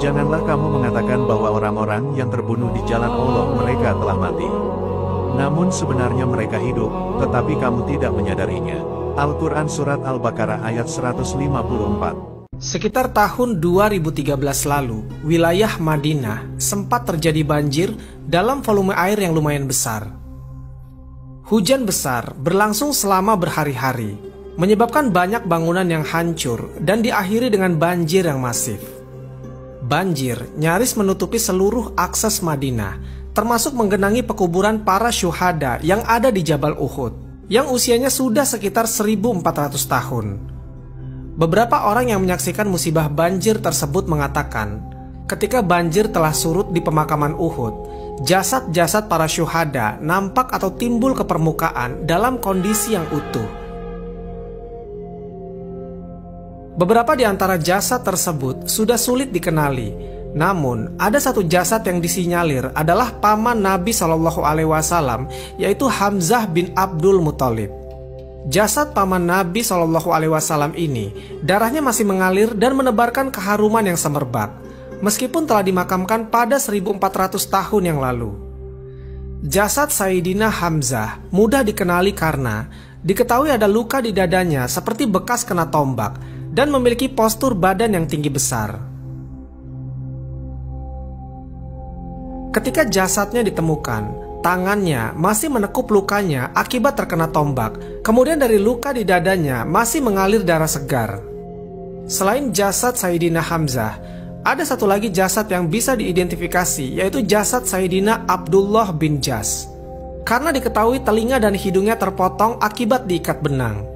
Janganlah kamu mengatakan bahwa orang-orang yang terbunuh di jalan Allah mereka telah mati. Namun sebenarnya mereka hidup, tetapi kamu tidak menyadarinya. Al-Quran Surat Al-Baqarah ayat 154. Sekitar tahun 2013 lalu, wilayah Madinah sempat terjadi banjir dalam volume air yang lumayan besar. Hujan besar berlangsung selama berhari-hari, menyebabkan banyak bangunan yang hancur dan diakhiri dengan banjir yang masif. Banjir nyaris menutupi seluruh akses Madinah, termasuk menggenangi pekuburan para syuhada yang ada di Jabal Uhud, yang usianya sudah sekitar 1400 tahun. Beberapa orang yang menyaksikan musibah banjir tersebut mengatakan, ketika banjir telah surut di pemakaman Uhud, jasad-jasad para syuhada nampak atau timbul ke permukaan dalam kondisi yang utuh. Beberapa di antara jasad tersebut sudah sulit dikenali, namun ada satu jasad yang disinyalir adalah paman Nabi Shallallahu Alaihi Wasallam, yaitu Hamzah bin Abdul Muthalib. Jasad paman Nabi Shallallahu Alaihi Wasallam ini darahnya masih mengalir dan menebarkan keharuman yang semerbak, meskipun telah dimakamkan pada 1400 tahun yang lalu. Jasad Sayyidina Hamzah mudah dikenali karena diketahui ada luka di dadanya seperti bekas kena tombak dan memiliki postur badan yang tinggi besar. Ketika jasadnya ditemukan, tangannya masih menekup lukanya akibat terkena tombak. Kemudian dari luka di dadanya masih mengalir darah segar. Selain jasad Sayyidina Hamzah, ada satu lagi jasad yang bisa diidentifikasi, yaitu jasad Sayyidina Abdullah bin Jas. Karena diketahui telinga dan hidungnya terpotong akibat diikat benang.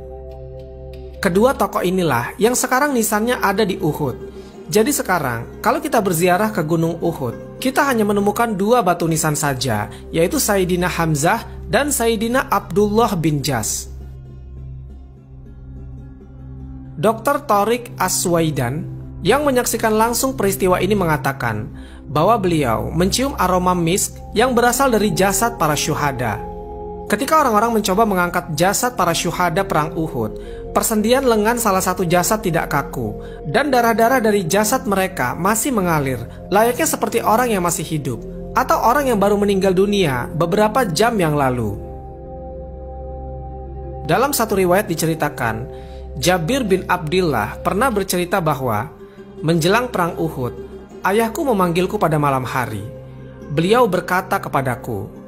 Kedua tokoh inilah yang sekarang nisannya ada di Uhud. Jadi sekarang, kalau kita berziarah ke Gunung Uhud, kita hanya menemukan dua batu nisan saja, yaitu Sayyidina Hamzah dan Sayyidina Abdullah bin Jas. Dr. Tariq As-Suwaidan yang menyaksikan langsung peristiwa ini mengatakan bahwa beliau mencium aroma misk yang berasal dari jasad para syuhada. Ketika orang-orang mencoba mengangkat jasad para syuhada perang Uhud, persendian lengan salah satu jasad tidak kaku, dan darah-darah dari jasad mereka masih mengalir, layaknya seperti orang yang masih hidup, atau orang yang baru meninggal dunia beberapa jam yang lalu. Dalam satu riwayat diceritakan, Jabir bin Abdillah pernah bercerita bahwa, menjelang perang Uhud, ayahku memanggilku pada malam hari. Beliau berkata kepadaku,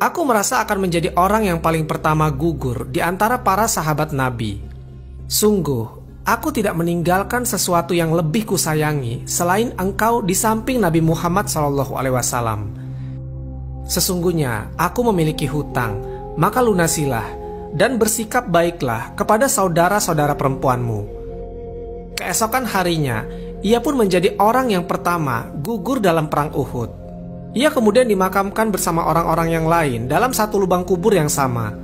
"Aku merasa akan menjadi orang yang paling pertama gugur di antara para sahabat Nabi. Sungguh, aku tidak meninggalkan sesuatu yang lebih kusayangi selain engkau di samping Nabi Muhammad SAW. Sesungguhnya aku memiliki hutang, maka lunasilah dan bersikap baiklah kepada saudara-saudara perempuanmu." Keesokan harinya, ia pun menjadi orang yang pertama gugur dalam perang Uhud. Ia kemudian dimakamkan bersama orang-orang yang lain dalam satu lubang kubur yang sama.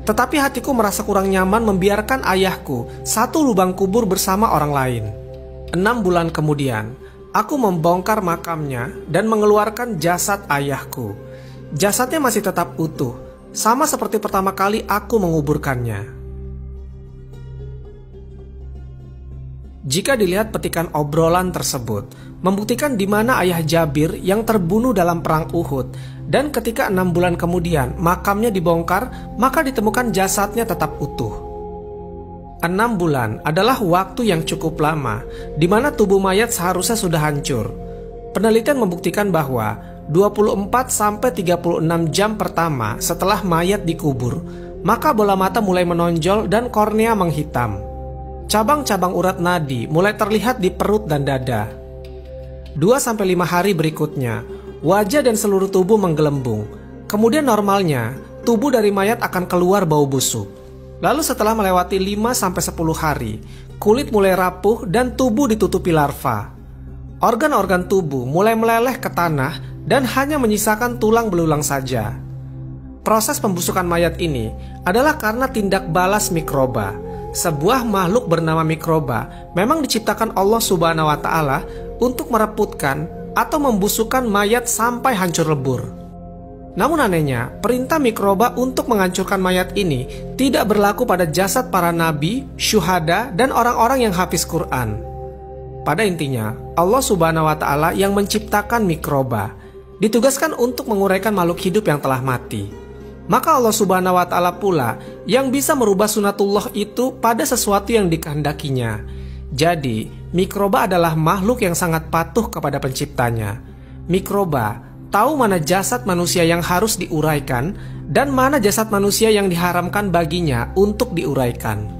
Tetapi hatiku merasa kurang nyaman membiarkan ayahku satu lubang kubur bersama orang lain. 6 bulan kemudian, aku membongkar makamnya dan mengeluarkan jasad ayahku. Jasadnya masih tetap utuh, sama seperti pertama kali aku menguburkannya. Jika dilihat petikan obrolan tersebut, membuktikan di mana ayah Jabir yang terbunuh dalam perang Uhud, dan ketika 6 bulan kemudian makamnya dibongkar, maka ditemukan jasadnya tetap utuh. 6 bulan adalah waktu yang cukup lama, di mana tubuh mayat seharusnya sudah hancur. Penelitian membuktikan bahwa 24-36 jam pertama setelah mayat dikubur, maka bola mata mulai menonjol dan kornea menghitam. Cabang-cabang urat nadi mulai terlihat di perut dan dada. 2-5 hari berikutnya, wajah dan seluruh tubuh menggelembung. Kemudian normalnya, tubuh dari mayat akan keluar bau busuk. Lalu setelah melewati 5-10 hari, kulit mulai rapuh dan tubuh ditutupi larva. Organ-organ tubuh mulai meleleh ke tanah dan hanya menyisakan tulang belulang saja. Proses pembusukan mayat ini adalah karena tindak balas mikroba. Sebuah makhluk bernama mikroba memang diciptakan Allah Subhanahu wa Ta'ala untuk mereputkan atau membusukkan mayat sampai hancur lebur. Namun anehnya, perintah mikroba untuk menghancurkan mayat ini tidak berlaku pada jasad para nabi, syuhada, dan orang-orang yang hafiz Quran. Pada intinya, Allah Subhanahu wa Ta'ala yang menciptakan mikroba, ditugaskan untuk menguraikan makhluk hidup yang telah mati. Maka Allah Subhanahu wa Ta'ala pula yang bisa merubah sunatullah itu pada sesuatu yang dikehendakinya. Jadi, mikroba adalah makhluk yang sangat patuh kepada penciptanya. Mikroba tahu mana jasad manusia yang harus diuraikan dan mana jasad manusia yang diharamkan baginya untuk diuraikan.